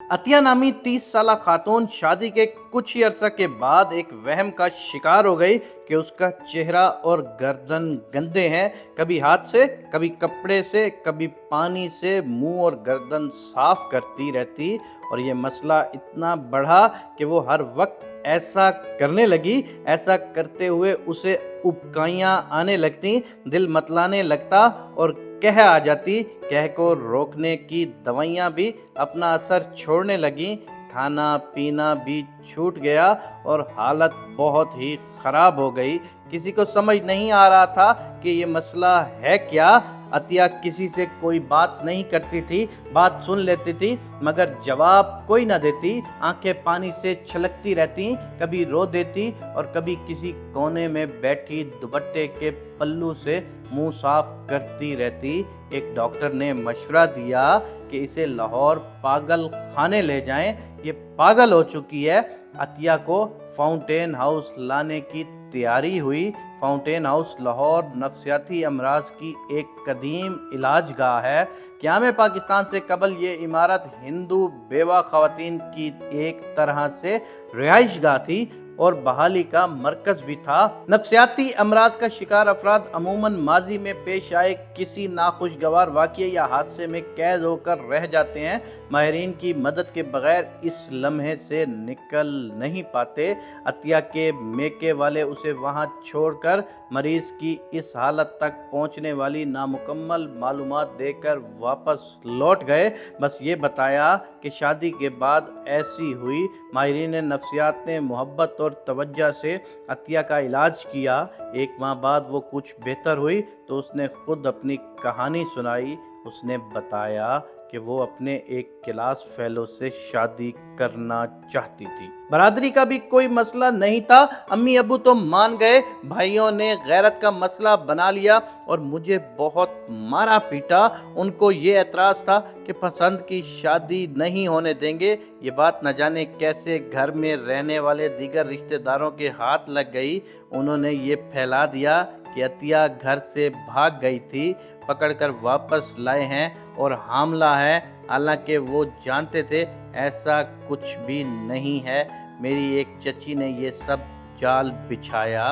अतिया नामी 30 साला खातून शादी के कुछ ही अरसा के बाद एक वहम का शिकार हो गई कि उसका चेहरा और गर्दन गंदे हैं। कभी हाथ से, कभी कपड़े से, कभी पानी से मुंह और गर्दन साफ करती रहती और ये मसला इतना बढ़ा कि वो हर वक्त ऐसा करने लगी। ऐसा करते हुए उसे उबकाइयाँ आने लगती, दिल मतलाने लगता और कह आ जाती। कह को रोकने की दवाइयाँ भी अपना असर छोड़ने लगी, खाना पीना भी छूट गया और हालत बहुत ही ख़राब हो गई। किसी को समझ नहीं आ रहा था कि ये मसला है क्या। अतिया किसी से कोई बात नहीं करती थी, बात सुन लेती थी मगर जवाब कोई ना देती। आंखें पानी से छलकती रहती, कभी रो देती और कभी किसी कोने में बैठी दुपट्टे के पल्लू से मुंह साफ करती रहती। एक डॉक्टर ने मशवरा दिया कि इसे लाहौर पागल खाने ले जाएं, ये पागल हो चुकी है। अतिया को फाउंटेन हाउस लाने की तैयारी हुई। फाउंटेन हाउस लाहौर नफ्सियाती अमराज की एक कदीम इलाज गाह है। क़याम पाकिस्तान से कबल ये इमारत हिंदू बेवा ख़वातीन की एक तरह से रिहाइश गाह थी और बहाली का मरकज़ भी था। नफ्सियाती अमराज का शिकार अफराद अमूमन माजी में पेश आए किसी नाखुशगवार वाक़ये या हादसे में कैद होकर रह जाते हैं। माहिरीन की मदद के बगैर इस लम्हे से निकल नहीं पाते। अतिया के मेके वाले उसे वहाँ छोड़कर मरीज़ की इस हालत तक पहुँचने वाली नामुकम्मल मालूमात देकर वापस लौट गए। बस ये बताया कि शादी के बाद ऐसी हुई। माहिरीन नफ्सियात ने मोहब्बत और तवज्जो से अतिया का इलाज किया। एक माह बाद वो कुछ बेहतर हुई तो उसने खुद अपनी कहानी सुनाई। उसने बताया कि वो अपने एक क्लास फेलो से शादी करना चाहती थी। बरादरी का भी कोई मसला नहीं था, अम्मी अबू तो मान गए। भाइयों ने गैरत का मसला बना लिया और मुझे बहुत मारा पीटा। उनको ये एतराज़ था कि पसंद की शादी नहीं होने देंगे। ये बात न जाने कैसे घर में रहने वाले दीगर रिश्तेदारों के हाथ लग गई। उन्होंने ये फैला दिया कि अतिया घर से भाग गई थी, पकड़कर वापस लाए हैं और हामला है। हालांकि वो जानते थे ऐसा कुछ भी नहीं है। मेरी एक चची ने ये सब जाल बिछाया।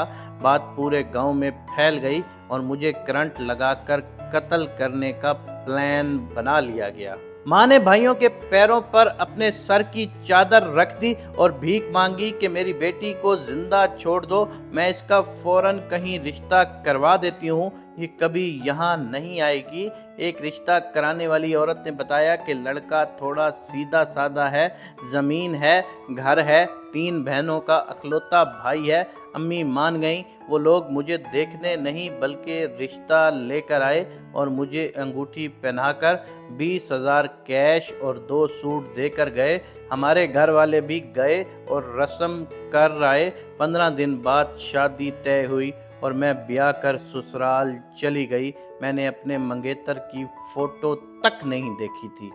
बात पूरे गांव में फैल गई और मुझे करंट लगाकर कत्ल करने का प्लान बना लिया गया। माँ ने भाइयों के पैरों पर अपने सर की चादर रख दी और भीख मांगी कि मेरी बेटी को जिंदा छोड़ दो, मैं इसका फौरन कहीं रिश्ता करवा देती हूँ, ये कभी यहाँ नहीं आएगी। एक रिश्ता कराने वाली औरत ने बताया कि लड़का थोड़ा सीधा साधा है, ज़मीन है, घर है, 3 बहनों का अकलौता भाई है। अम्मी मान गईं। वो लोग मुझे देखने नहीं बल्कि रिश्ता लेकर आए और मुझे अंगूठी पहनाकर 20,000 कैश और 2 सूट देकर गए। हमारे घर वाले भी गए और रस्म कर आए। 15 दिन बाद शादी तय हुई और मैं ब्याह कर ससुराल चली गई। मैंने अपने मंगेतर की फ़ोटो तक नहीं देखी थी।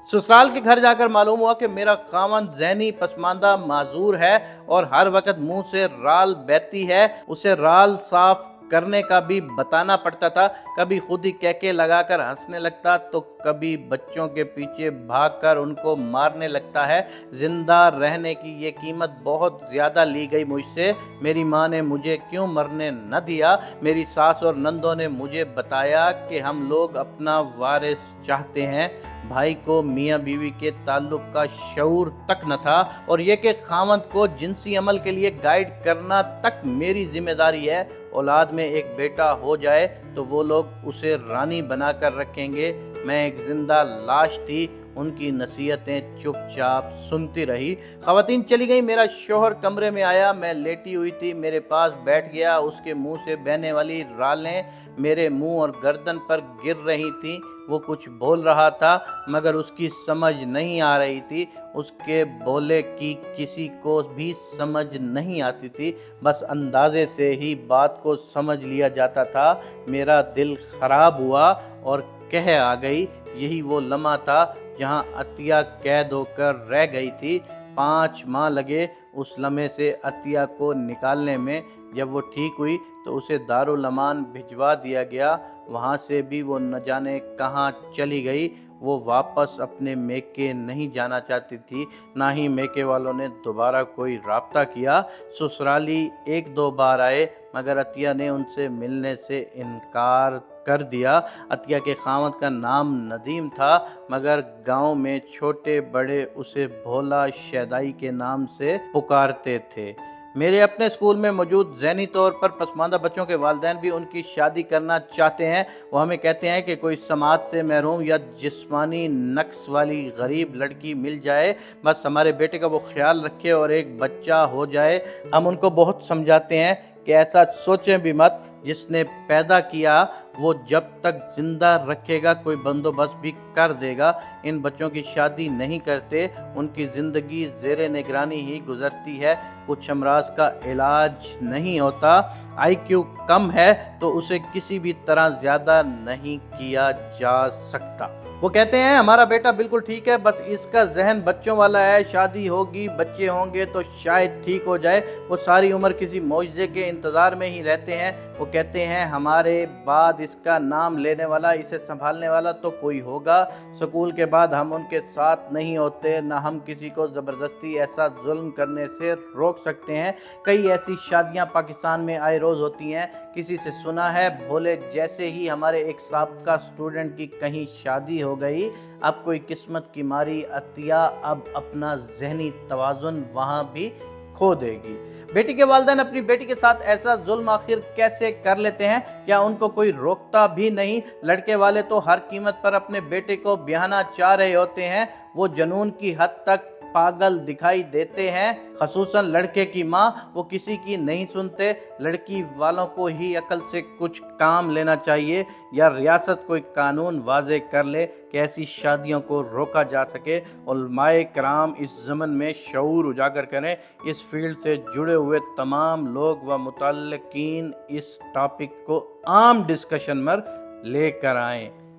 ससुराल के घर जाकर मालूम हुआ कि मेरा खावंद ज़हनी पसमानदा माजूर है और हर वक्त मुंह से राल बहती है। उसे राल साफ करने का भी बताना पड़ता था। कभी खुद ही कहके लगाकर हंसने लगता तो कभी बच्चों के पीछे भागकर उनको मारने लगता है। जिंदा रहने की ये कीमत बहुत ज़्यादा ली गई मुझसे। मेरी माँ ने मुझे क्यों मरने न दिया। मेरी सास और नंदों ने मुझे बताया कि हम लोग अपना वारिस चाहते हैं। भाई को मियाँ बीवी के ताल्लुक का शऊर तक न था और ये कि खावंद को जिनसी अमल के लिए गाइड करना तक मेरी जिम्मेदारी है। औलाद में एक बेटा हो जाए तो वो लोग उसे रानी बनाकर रखेंगे। मैं एक जिंदा लाश थी। उनकी नसीहतें चुपचाप सुनती रही। ख़वातीन चली गई। मेरा शोहर कमरे में आया। मैं लेटी हुई थी, मेरे पास बैठ गया। उसके मुंह से बहने वाली रालें मेरे मुंह और गर्दन पर गिर रही थीं। वो कुछ बोल रहा था मगर उसकी समझ नहीं आ रही थी। उसके बोले की किसी को भी समझ नहीं आती थी, बस अंदाजे से ही बात को समझ लिया जाता था। मेरा दिल खराब हुआ और कह आ गई। यही वो लम्हा था जहां अतिया कैद होकर रह गई थी। 5 माह लगे उस लम्हे से अतिया को निकालने में। जब वो ठीक हुई तो उसे दारुल अमान भिजवा दिया गया। वहाँ से भी वो न जाने कहाँ चली गई। وہ واپس اپنے میکے نہیں جانا چاہتی تھی، نہ ہی میکے والوں نے دوبارہ کوئی رابطہ کیا۔ سسرالی ایک دو بار آئے مگر عطیہ نے ان سے ملنے سے انکار کر دیا۔ عطیہ کے خاوند کا نام ندیم تھا مگر گاؤں میں چھوٹے بڑے اسے بھولا شیدائی کے نام سے پکارتے تھے۔ میرے اپنے اسکول میں موجود ذہنی طور پر پسماندہ بچوں کے والدین بھی ان کی شادی کرنا چاہتے ہیں۔ وہ ہمیں کہتے ہیں کہ کوئی سماعت سے محروم یا جسمانی نقص والی غریب لڑکی مل جائے، بس ہمارے بیٹے کا وہ خیال رکھے اور ایک بچہ ہو جائے۔ ہم ان کو بہت سمجھاتے ہیں کہ ایسا سوچیں بھی مت، جس نے پیدا کیا وہ جب تک زندہ رکھے گا کوئی بندوبست بھی کر دے گا۔ ان بچوں کی شادی نہیں کرتے، ان کی زندگی زیر نگرانی ہی گزرتی ہے۔ کچھ امراض کا علاج نہیں ہوتا، آئی کیو کم ہے تو اسے کسی بھی طرح زیادہ نہیں کیا جا سکتا۔ وہ کہتے ہیں ہمارا بیٹا بالکل ٹھیک ہے، بس اس کا ذہن بچوں والا ہے، شادی ہوگی بچے ہوں گے تو شاید ٹھیک ہو جائے۔ وہ ساری عمر کسی معجزے کے انتظار میں ہی رہتے ہیں۔ وہ کہتے ہیں ہمارے بعد اس کا نام لینے والا، اسے سنبھالنے والا تو کوئی ہوگا۔ سکول کے بعد ہم ان کے ساتھ نہیں ہوتے، نہ ہم کسی کو زبردستی ایسا ظلم کرنے سے روک سکتے ہیں۔ کئی ایسی شادیاں پاکستان میں آئے روز ہوتی ہیں، کسی سے سنا ہے بھولے جیسے ہی ہمارے ایک سابقہ سٹوڈنٹ کی کہیں شادی ہو گئی۔ اب کوئی قسمت کی ماری عطیہ اب اپنا ذہنی توازن وہاں بھی کھو دے گی۔ بیٹی کے والدین اپنی بیٹی کے ساتھ ایسا ظلم آخر کیسے کر لیتے ہیں؟ کیا ان کو کوئی روکتا بھی نہیں؟ لڑکے والے تو ہر قیمت پر اپنے بیٹے کو بیاہنا چاہ رہے ہوتے ہیں، وہ جنون کی حد تک پاگل دکھائی دیتے ہیں، خصوصاً لڑکے کی ماں۔ وہ کسی کی نہیں سنتے۔ لڑکی والوں کو ہی عقل سے کچھ کام لینا چاہیے، یا ریاست کوئی قانون واضح کر لے کہ ایسی شادیوں کو روکا جا سکے۔ علماء کرام اس ضمن میں شعور اجاگر کریں، اس فیلڈ سے جڑے ہوئے تمام لوگ و متعلقین اس ٹاپک کو عام ڈسکشن میں لے کر آئیں۔